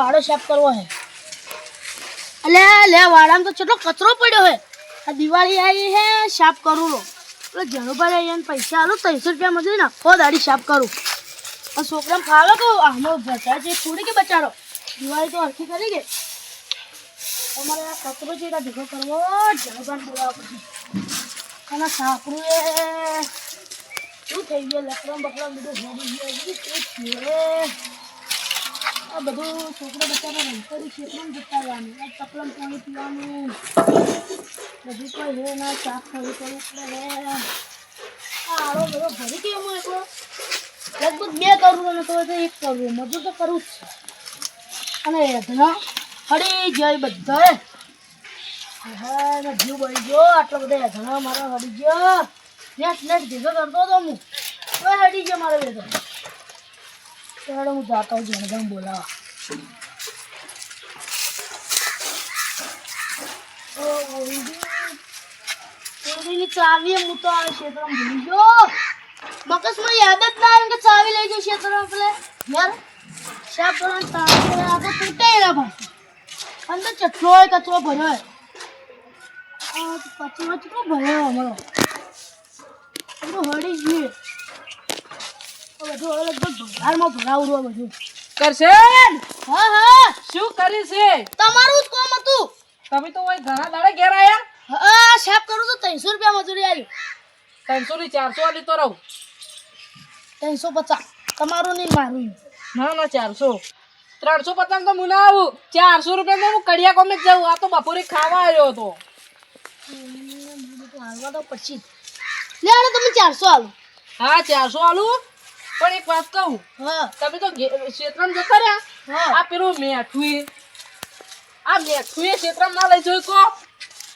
વાડો સાફ કરવો હે અલે લે વાડામાં તો કેટલો કચરો પડ્યો હે આ દિવાળી આવી હે સાફ કરું રો એટલે જણુભાઈ એને પૈસા આલો 300 રૂપિયા મજૂરી નાખો દાડી સાફ કરું આ છોકરાને ખાલો તો આનો બચા છે થોડી કે બચારો દિવાળી તો હરખી કરી ગઈ તમારે આ કચરો છે એટલે ભેગો કરવો જણુભાઈને બોલાવવા પછી અને સાપરું એ શું થઈ ગયું લકડમ બકડમ બધું હોડી ગયું આ બધું છોકરા બચ્ચાને રમતરી ખેતમાં જતા જવાનું આ તપલમ પાણી પીવાનું બધું કોઈ હે ના સાફ કરવું પડે હે આ આડો બધો ભરી ગયો હું એકલો લગભગ 2 કરું અને તો 1 કરું મજૂર તો કરું જ છે અને એધના હળી જાય બધા હા ને જીવ બળી ગયો આટલો બધા એધના મારા હળી ગયો નેટ ભેગો કરતો હતો હું હવે હળી ગયો મારો બેટો ચાલો હું જાતો હું જણગામ બોલાવા ઓરીની ચાવી હું તો આ ક્ષેત્રમાં ભૂલી ગયો મકસમાં યાદ જ ના આવે કે ચાવી લઈ જાઉં ક્ષેત્રમાં પેલે યાર સાફ કરવાનું ચાવી આ તો તૂટે ના ભાઈ અંદર ચટલો કચરો ભર્યો આ કચરો કેટલો ભર્યો અમારો બધું હળી ગયું બધું લગભગ ભંગારમાં ભરાવડું બધું કરશન હા હા શું કરી છે તમારું જ કામ હતું તમે તો ઓય ઘણા દાડે ઘેર આયા હા સાફ કરું તો 300 રૂપિયા મજૂરી આવી 300 ની 400 આલી તો રહું 350 તમારું નહીં મારું ના ના 400 350 તો મુના આવું 400 રૂપિયા હું કડિયા કોમે જ જાઉં આ તો બપોરે ખાવા આવ્યો હતો હાલવા તો પછી લે આલો તમે 400 આલો હા 400 આલું પણ એક વાત કહું હા તમે તો ક્ષેત્રમાં જતા રહ્યા હા આ પેલું મેઠું ક્ષેત્રમાં ના લઈ જોઈ કો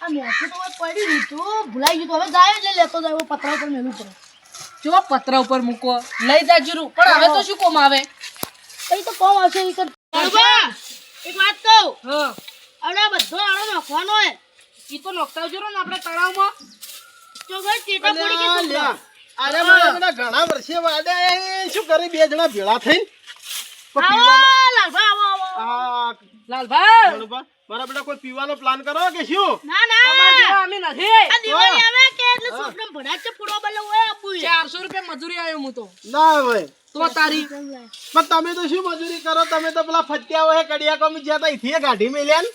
આ મેઠું તો પડી રહ્યું તું ભૂલાઈ ગયું તો હવે જાય એટલે લેતો જાય એવો પતરા ઉપર મેલું પડે જો પત્ર ઉપર મૂકો લઈ જા જરૂર પણ હવે તો શું કોમ આવે કઈ તો કોમ આવશે ઈ કર એક વાત કહું હા અરે બધો આળો નાખવાનો હે ઈ તો નોકતા જરો ને આપણે તળાવમાં તો ભાઈ ટેટા પડી કે શું અરે મારા ઘણા વર્ષે વાડે શું કરી બે જણા ભેળા થઈને આવો લાલભા આવો આ લાલભાઈ બરોબર મારા બેટા કોઈ પીવાનો પ્લાન કરો કે શું ના ના અમાર જેવા અમે નથી આ દિવાળી આવે કે એટલે છોકરાને ભડાક છે પૂરો બલે ઓય આપું 400 રૂપિયા મજૂરી આવ્યો હું તો ના ભાઈ તો તારી પણ તમે તો શું મજૂરી કરો તમે તો પેલા ફત્યા હોય કડિયા કોમ જ્યાં તા ઇથી ગાડી મેલ્યા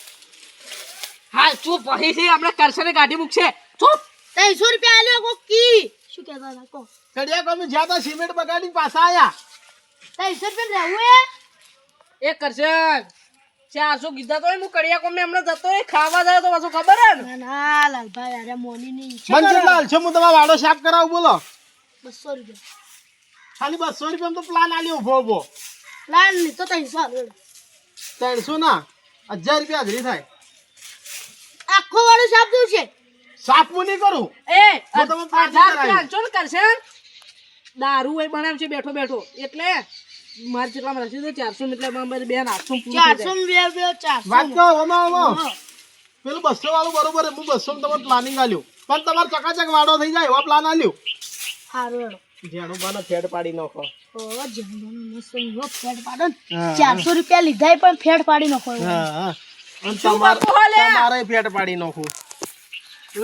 હા ચૂપ વહી છે આપણે કરશને ગાડી મૂકશે ચૂપ 300 રૂપિયા આલ્યો કો કી શું કહેતા હતા કો કડિયા કોમ જ્યાં તા સિમેન્ટ બગાડી પાછા આયા 300 રૂપિયા રહેવું એ કરશન 400 કીધા તો હું કડિયા કોમે હમણાં જતો એ ખાવા જાય તો પાછું ખબર હે ને ના ના લાલભાઈ અરે મોની ની મન કેટલા હાલશો હું તમારો વાડો સાફ કરાવું બોલો 200 રૂપિયા ખાલી 200 રૂપિયા તો પ્લાન આલ્યો ઉભો ઉભો પ્લાન ની તો 300 આલ્યો 300 ના 1000 રૂપિયા હાજરી થાય આખો વાળો સાફ દઉં છે સાફ હું નહીં કરું એ હું તમે પાંચ 1000 કરાવી. રૂપિયા આલજો ને કરશન દારૂ એ બનાવ છે બેઠો બેઠો એટલે માર જેટલા રસી દે 400 એટલે મારે બેન 800 પૂરું થઈ 400 બે 400 વાત કહો અમા પેલું 200 વાળું બરોબર હું 200 તમારે પ્લાનિંગ આલ્યું પણ તમારે ચકાચક વાડો થઈ જાય એવા પ્લાન આલ્યું હારું હેડો જેનું બાનો ફેડ પાડી નાખો ઓ જંગલનો મસ્ત એવો ફેડ પાડો ને 400 રૂપિયા લીધાય પણ ફેડ પાડી નાખો હા હા અને શું બાપુ હાલે? તમારે ફેડ પાડી નાખું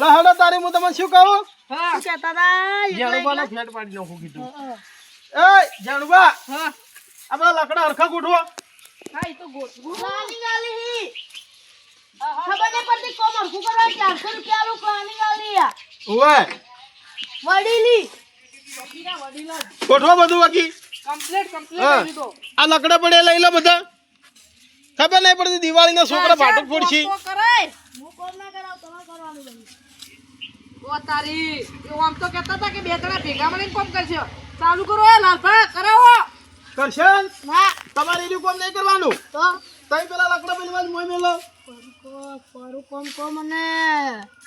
લે હડો તારે હું તમને શું કહું હા શું કહેતા હતા જેનું બાનો ફેડ પાડી નાખું કીધું હા. એ જાણુબા હા આ બધા લકડા હરખા ગોઠવો હા ઈ તો ગોળ પ્લાનિંગ આલી હી ખબર નહીં પડતી કોમ હરખું કરવા 400 રૂપિયા આલું પ્લાનિંગ આલી આ ઓય વડીલી પકીના વડીલા ગોઠવો બધું બાકી કમ્પ્લીટ હા. કરી દો આ લકડા પડ્યા લઈ લો બધા ખબર નહીં પડતી દિવાળીના છોકરા ભાટક ફોડશી તો કરાય હું કોમ ના કરાવ તમારે કરવાનું બને ઓ તારી એવું આમ તો કહેતા હતા કે બે જણા ભેગા મળીને કોમ કરશે ચાલુ કરો એ લાલભા કરાવો કરશન ના તમારે એનું કામ નહીં કરવાનું તો તઈ પેલા લકડા બનવા મોય મેલો ફરું કોમ કો મને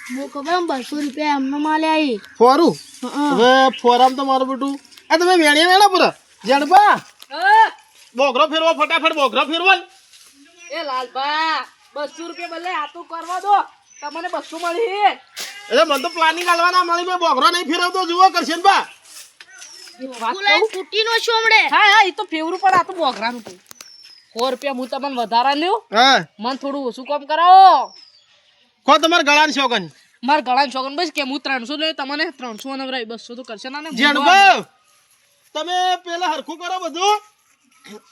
હું ખબર 200 રૂપિયા એમને માલે આવી ફોરું હા હવે ફોરામ તો મારું બેટું આ તમે વેણિયા વેણા પૂરા જણબા હા બોગરો ફેરવો ફટાફટ બોગરો ફેરવો ને. એ લાલભા 200 રૂપિયા બદલે આ તો કરવા દો તમને 200 મળી એટલે મને તો પ્લાનિંગ આલવાના મળી મેં બોગરો નહીં ફેરવતો જુઓ કરશન બા વાત ફૂલાઈ કહું ફૂટી નો છો હમણે હા હા ઈ તો ફેવરું પણ આ તો બોગરાનું હતું રૂપિયા હું તમને વધારા લ્યો હા મને થોડું ઓછું કામ કરાવો કો તમારે ગળાની શોગન મારા ગળા શોગન બસ કે હું 300 લે તમને 300 અને 200 તો કરશે ના ને જેણભાઈ તમે પેલા હરખું કરો બધું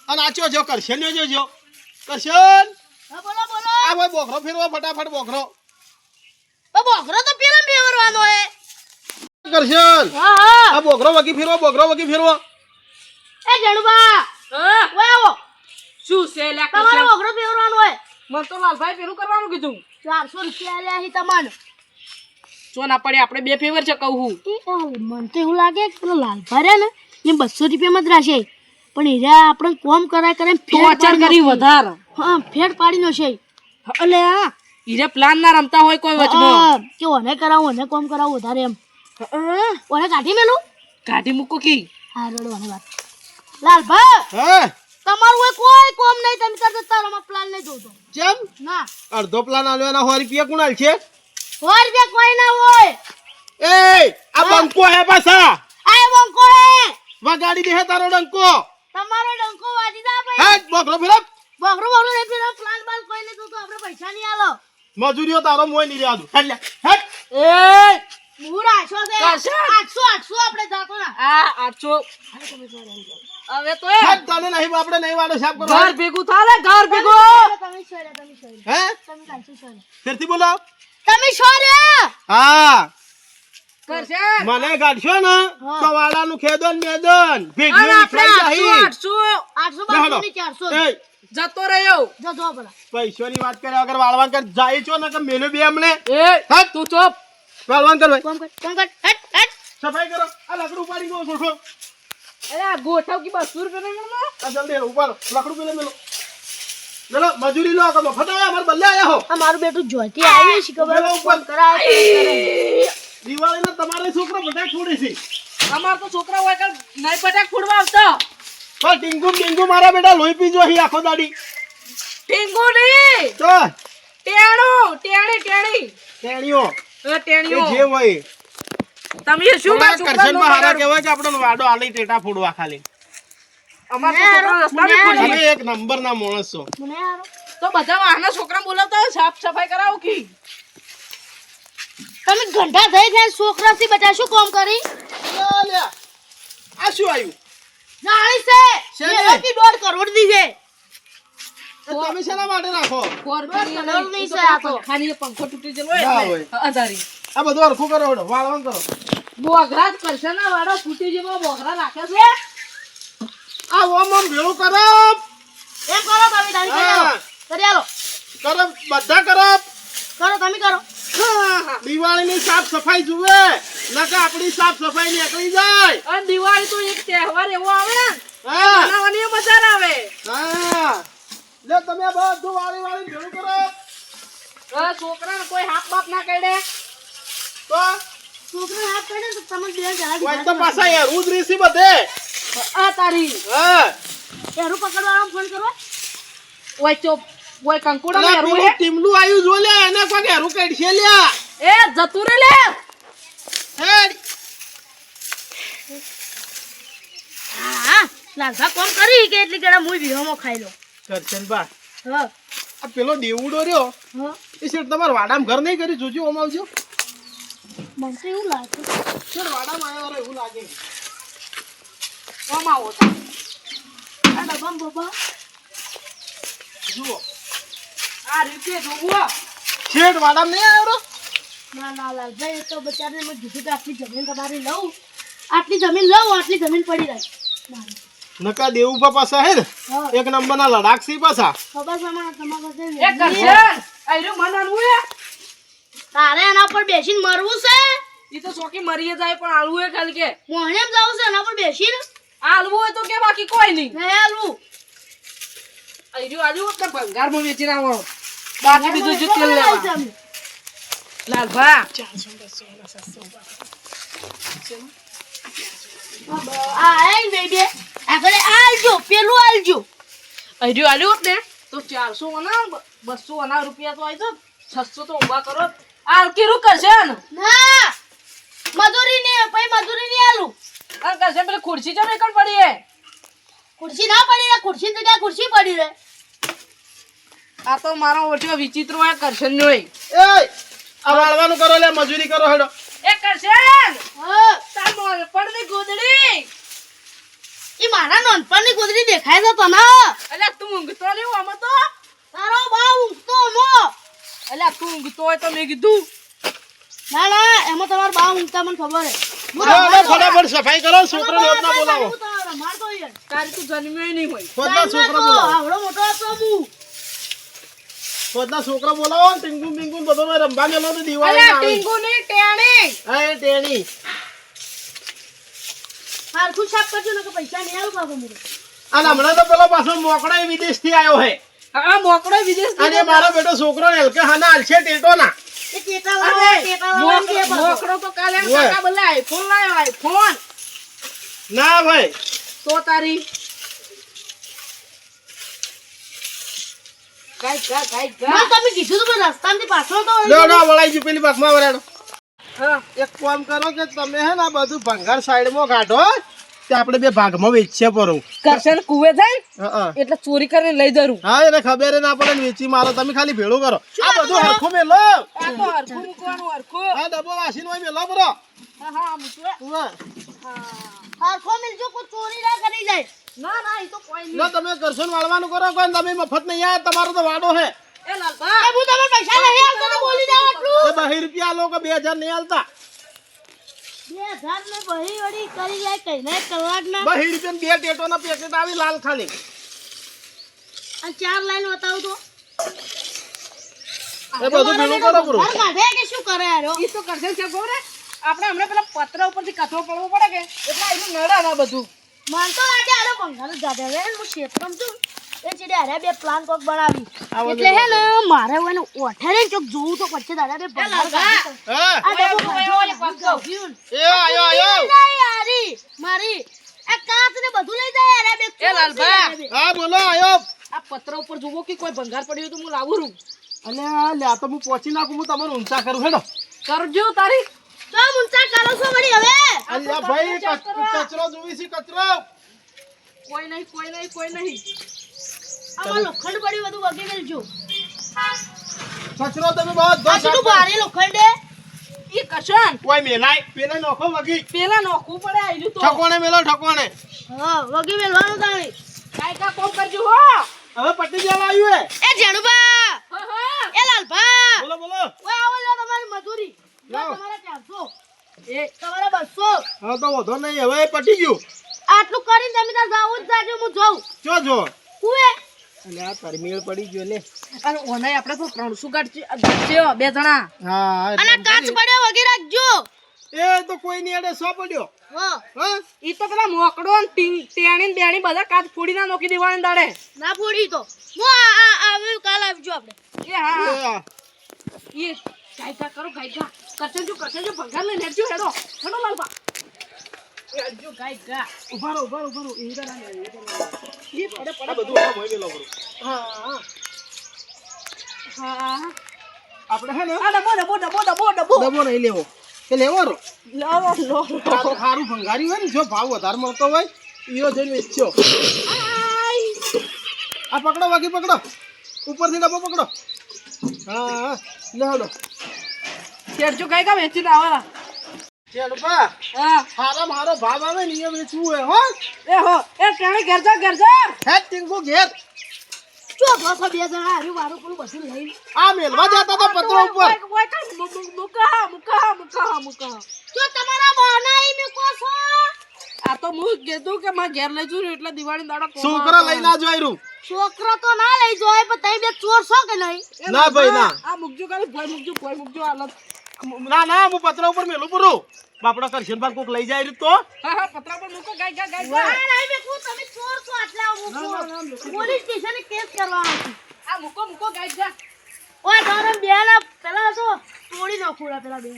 અને આચો જો કરશન જોજો કરશન હા બોલો બોલો આ ભાઈ બોખરો ફેરવો ફટાફટ બોખરો બોખરો તો પેલા બેવરવાનો હે કરશન હા હા આ બોખરો વગી ફેરવો એ જણબા હા ઓય આવો શું છે લે તમારો કરશે બોખરો બેવરવાનો હે મને તો લાલભાઈ પેલું કરવાનું કીધું 400 રૂપિયા આલ્યા હી તમને જો ના પડે આપણે બે ફેવર છે કહું મને તો એવું લાગે કે પેલો લાલભા રે ને એ 200 રૂપિયામાં જ રાખે પણ એરા આપણે કોમ કરાય તો અચાર કરી વધાર હા ફેર પાડીનો છે અલે આ ઈરે પ્લાન ના રમતા હોય કોઈ વચમાં કે ઓને કરાવું ઓને કોમ કરાવું વધારે એમ ઓને કાઢી મેલું કાઢી મૂકો કી હા રોડ વાને વાત લાલભા હા તમારું કોઈ કોમ નહીં તમે કરતા તારામાં પ્લાન નહીં જોતો કેમ ના અડધો પ્લાન આલ્યો એના 100 રૂપિયા કુણાલ છે 100 રૂપિયા કોઈ ના હોય એ આ બંકો હે પાછા આ બંકો હે વગાડી દે તારો ડંકો તમારો ડંકો વાજી દા ભાઈ હા બોખરો ફેરવ બોખરો બોખરો નહીં પેલા પ્લાન બાલ કોઈ નહીં જોતો આપણે પૈસા નહીં આલો મજૂરીઓ તારો મોય નહીં રેવા દઉં હેડ લે હેડ એ મૂળ 800 છે કશું. 800 આપણે જાતો ના આ 800 હવે તો એ હેડ તને નહીં આપણે નહીં વાળો સાફ કરો ઘર ભેગું થાલે ઘર ભેગું તમે સોરે હે તમે કાંઈ સોરે ફેરથી બોલો તમે સોરે હા કરશે મને ગાડશો ને હા. તો વાળાનું ખેદન મેદન ભેગી અને આપણે નીકળી જાહી. 800 800 ની 400 એ જતો રહ્યો જો જો ભલા પૈસોની વાત કરે વગર વાળવાન કર જાય છો ને કે મેલે બે હમણે એ હટ. તું ચૂપ વાળવાન કર ભાઈ કોમ કર હટ હટ સફાઈ કરો આ લકડું ઉપાડી ગયો છોટો અરે આ ગોઠવ કે 200 રૂપિયા નો આ જલ્દી ઉપાડો લકડું પેલે મેલો મેલો મજૂરી લો કે ફટાયા અમાર બલ્લે આયા હો આ મારું બેટું જોઈતી આવી છે ખબર પેલો ઉપર કોમ કરાવે કરે દિવાળીના તમારે છોકરો બધા છોડી છે અમાર તો છોકરા હોય કે નહીં પટાક ફૂડવા આવતા પણ ટીંગુ મારા બેટા લોહી પીજો અહીં આખો દાડી ટીંગુડી તો ટેણી તેણીઓ એ એ ટેણીઓ જે હોય તમે શું થોડા છોકરા કરશનમાં હારા કહેવાય કે આપણો વાડો આલી ટેટા ફોડવા ખાલી અમાર તો છોકરા રસ્તા ને તમે ફૂડી એક નંબરના માણસ છો મને યાર તો બધા વાહના છોકરા બોલાવતા હોય, સાફ સફાઈ કરાવો કી તમે ઘંટા થઈ ગયા છોકરાથી બચા શું કોમ કરી લ્યા, આ શું આવ્યું જાણી છે શેની? મેલોથી 1.5 કરોડ દી છે એ તમે શેના માટે રાખો કલર નહીં છે આ તો. ખાલી એ પંખો તૂટી ગયેલો ના હોય હોય. એટલે અધારી આ બધું હરખું કરો હેડો, વાળવાનું કરો બોઘરા જ કરશે ને વાળો ફૂટી જેવો બોઘરા રાખે છે આ ઓમ ભેળું કરો એમ કરો તમે તારી કરી આલો હા. કરી આલો કરો બધા કરો કરો તમે કરો દિવાળીની સાફ સફાઈ જુએ નકા આપણી સાફ સફાઈ નીકળી જાય અને દિવાળી તો એક તહેવાર એવો આવે ને હા બનાવવાની મજા ના આવે હા લે તમે બધું વાળી ભેળું કરો છોકરાને કોઈ હાથ બાપ ના કહી દે તો છોકરો હાથ પડે તો તમે બે જણા કોઈ તો પાછા હેરું જ રીસી બધે આ તારી હા એરું પકડવાનો ફોન કરો ઓય ચોપ ઓય કંકુડા અલા, મેરું પેલું ટીમલું આયુ જો લે એને કોઈ હેરું કાઢશે લ્યા એ જતું રે લે હેડ હા લાલભા કોમ કરી કે એટલી કેડા મુઈ વિહોમાં ખાઈ લો કરશનબા હા આ પેલો દેવડો રહ્યો હા એ શેઠ તમારા વાડામાં ઘર નહીં કરી જોજો ઓમ આવજો મને તો એવું લાગે શેઠ વાડામાં આવ્યો રે એવું લાગે કોમ આવો તા આ ડબ્બામાં બાબા જુઓ આ રીતે જોવો શેઠ વાડામાં નહીં આવ્યો રો ના ના લાલભાઈ એ તો બચારાને મેં કીધું કે આટલી જમીન તમારી લઉં આટલી જમીન લઉં આટલી જમીન પડી રહી નકા દેવુભા પાછા હે ને હા એક નંબરના લડાક્ષી પાછા ખબર છે મને તમારા પાસે એ કરશે આયરો મનાનું હે તારે એના પર બેસીને મરવું છે ઈ તો સોકી મરીએ જાય પણ આલવું હે ખાલી કે મોહણેમ જવું છે એના પર બેસીને આલવું હોય તો કે બાકી કોઈ નહીં નહીં આલવું આયરો આજુ તો ભંગારમાં વેચી નાખો બાકી બીજું જો તેલ લેવા લાલભા આ એ બેબી આગળ આલજો પેલું આલજો આયરો આલ્યું હોત ને તો 400 અના 200 અના રૂપિયા તો આઈ તો 600 તો ઊભા કરો આલ કીરું કરશે ને ના મજૂરી ને પછી મજૂરી ની આલું આ કરશે પેલી ખુરશી જમે કણ પડી હે ખુરશી ના પડી રે ખુરશી ની જગ્યાએ ખુરશી પડી રે આ તો મારો ઓછો વિચિત્ર હોય કરશન નો એ આ વાળવાનું કરો લે મજૂરી કરો હેડો એ કરશન તાર મોર પડની ગોદડી ઈ મારા નાનપણની ગોદડી દેખાય છે તને અલ્યા તું ઊંઘતો નહીં આમાં તો તારો બા ઊંઘતો મો અલ્યા તું ઊંઘતો હોય તો મેં કીધું ના ના એમાં તમારો બા ઊંઘતા મને ખબર હે ફટાફટ સફાઈ કરો છોકરો ને ના બોલાવો મારતો યાર તારી તું જન્મ્યો નહીં હોય ખોદના છોકરો બોલાવો આવડો મોટો હતો હું ખોદના છોકરો બોલાવો ને ટીંગુ ટીંગુ બધો રંબા મેલો તો દિવાળી અલ્યા ટીંગુ નહીં ટેણી એ ટેણી હારખું સાફ કરજો ને કે પૈસા નહીં આવું બાબુ મને અને હમણાં તો પેલો પાછો મોકળો વિદેશ થી આવ્યો હે હા મોકળો વિદેશ અને મારો બેટો છોકરો ને હલકે હાના હાલશે ટેટો ના એ ટેટા મોકળો તો કાલે એમ કાકા બોલે આઈફોન લાવ્યો આઈફોન ના ભાઈ તો તારી કાઈ તમે કીધું તો રસ્તામાંથી પાછળ તો દોડો વળાઈ ગયું પેલી બાકમાં વરાડો હા એક કામ કરો કે તમે હે ને આ બધું ભંગાર સાઈડમાં કાઢો તે આપણે બે ભાગમાં વેચીએ પરો કરશન કુવે જાય હા એટલે ચોરી કરીને લઈ દરું હા એને ખબર ના પડે ને વેચી મારો તમે ખાલી ભેળું કરો આ બધું હરખું મેલો આ તો હરખું મૂકવાનું હરખું આ ડબ્બો વાસીનો હોય મેલો બરો હા મૂકવે હારખો મિલજો કોઈ ચોરી ના કરી જાય ના ના એ તો કોઈ નહીં ના તમે કરશો ને વાળવાનું કરો કોઈ તમે મફત નહીં આયા તમારો તો વાડો હે એ લાલબા હું તમે પૈસા નહીં આવતો તો બોલી જાવ આટલું એ 20 રૂપિયા લોકો 2000 નહીં આલતા 2000 ને બહી વડી કરી જાય કઈ ના કલાક ના 20 રૂપિયા બે ટેટો ના પેકેટ આવી લાલ ખાલી અને 4 લાઈન બતાવું તો એ બધું ભેળું કરો બરો ઘર કાઢે કે શું કરે યાર ઈ તો કરશન છે ગોરે આપણે હમણાં પેલા પત્ર ઉપરથી કચરો પડવો પડે કે એટલે એનું નડા ના બધું મન તો લાગે આલો બંગાળ જાડે રે હું ક્ષેત્રમ છું એ ચીડે આરે બે પ્લાન કોક બનાવી એટલે હે ને મારે ઓને ઓઠારે ચોક જોવું તો પડશે દાદા બે બંગાળ કાઢી હા આ ડબો એ આયો આયો યારી મારી આ કાચ ને બધું લઈ જાય આરે બે એ લાલભા. હા બોલો આયો આ પત્ર ઉપર જોવો કે કોઈ ભંગાર પડ્યું તો હું લાવું રૂ અને લ્યા તો હું પહોંચી નાખું હું તમારું ઊંચા કરું હેડો કરજો તારી તો મુંચા કરો છો વળી હવે અલ્યા ભાઈ કચરો જોવી છે કચરો કોઈ નહીં કોઈ નહીં કોઈ નહીં આમાં લોખંડ પડી બધું વગી ગયેલું કચરો તમે બહુ આ કેટલું ભારે લોખંડ હે ઈ કશન કોઈ મેલાય પેલા નોખો વગી પેલા નોખું પડે આયલું તો ઠકોણે મેલો ઠકોણે હા વગી મેલવાનું તાણી કાઈ કા કોમ કરજો હો હવે પટ્ટી દેવા આવ્યું હે એ જેણુબા હા હા એ લાલભા બોલો બોલો ઓય આવો લો તમારી મજૂરી લાવો. તમારા 400 એ તમારા 200 હા તો વધો નહીં હવે પટી ગયું આટલું કરીને તમે ત્યાં જાવું જ જાજો હું જાઉં જો જો કુએ અને આ તારી મેળ પડી ગયો લે અને ઓનાય આપણે તો 300 ગાડશે બે જણા હા અને આ કાચ પડ્યો વગી રાખજો એ તો કોઈ નહીં અડે સો પડ્યો હા હા ઈ તો પેલા મોકડો ને ટેણી ને બેણી બધા કાચ ફોડી ના નોકી દેવાને દાડે ના ફોડી તો હું આ આવ્યું કાલ આવજો આપણે એ હા હા હા. એ ગાયકા કરો ગાયકા કરશે જો ભંગાર લઈને હેડજો હેડો હેડો લાલબા હેડજો ગાયકા ઉભા રહો ઉભા રહો ઉભા રહો એ ના લે એ પડે પડે બધું આ મોઈ મેલો બરો હા હા આપણે હે ને આ ડબો ડબો નહીં લેવો કે લેવો રો લાવો લો સારું ભંગારી હોય ને જો ભાવ વધારે મળતો હોય ઈયો જઈને વેચ્યો આ પકડો બાકી પકડો ઉપરથી ડબ્બો પકડો હા હા લે હાલો હેડજો ગાયકા વેચીને આવેલા ચેડપા હા હારા મારો ભાવ આવે ને એ વેચવું હોય હો એ હો એ ટેણી ઘેર જા હે ટીંગુ ઘેર ચો બસ બે જણા હારું મારું પેલું બધું લઈ આ મેલવા જતા હતા પત્રો ઉપર મુકા જો તમારા બનાઈ મે કો છો આ તો હું કીધું કે માં ઘેર લઈ જઉં એટલે દિવાળી દાડો છોકરા લઈને આ જોયરું છોકરો તો ના લઈ જોય પણ તઈ બે ચોર છો કે નહીં ના ભાઈ ના આ મૂકજો કાલે ભોય મૂકજો હાલત ના ના હું પત્ર ઉપર મેલું પૂરું બાપડો કરશન ભાગ કોક લઈ જાય તો હા પતરા પર મૂકો ગાય ના નહીં મે કો તમે ચોર છો આટલા હું પોલીસ સ્ટેશને કેસ કરવાનો છે આ મૂકો ગાય ઓય તારા બેના પેલા તો તોડી નાખુડા પેલા બેન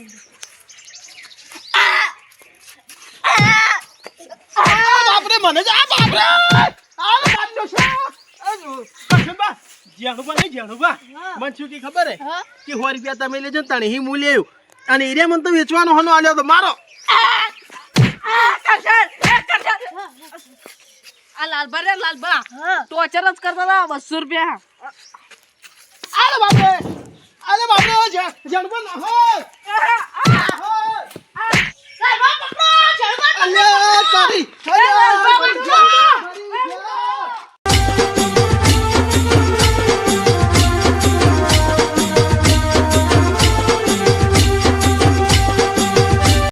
બાપરે મને જ આ બાપરે આ બાપ જો છે કરશન બા જેણુબા નહીં જેણુબા મને શું કી ખબર હે હા કે 100 રૂપિયા તમે લેજો ને તાણી હું લેયો અને એરિયા મને તો વેચવાનો હનો આલ્યો તો મારો આ લાલબા હા ટોચર જ કરતા હતા 200 રૂપિયા આલે બાપરે જાણુભા નાહો સાહેબ, આ પકડો, ઝાડુ બા પકડો. અલ્યા તારી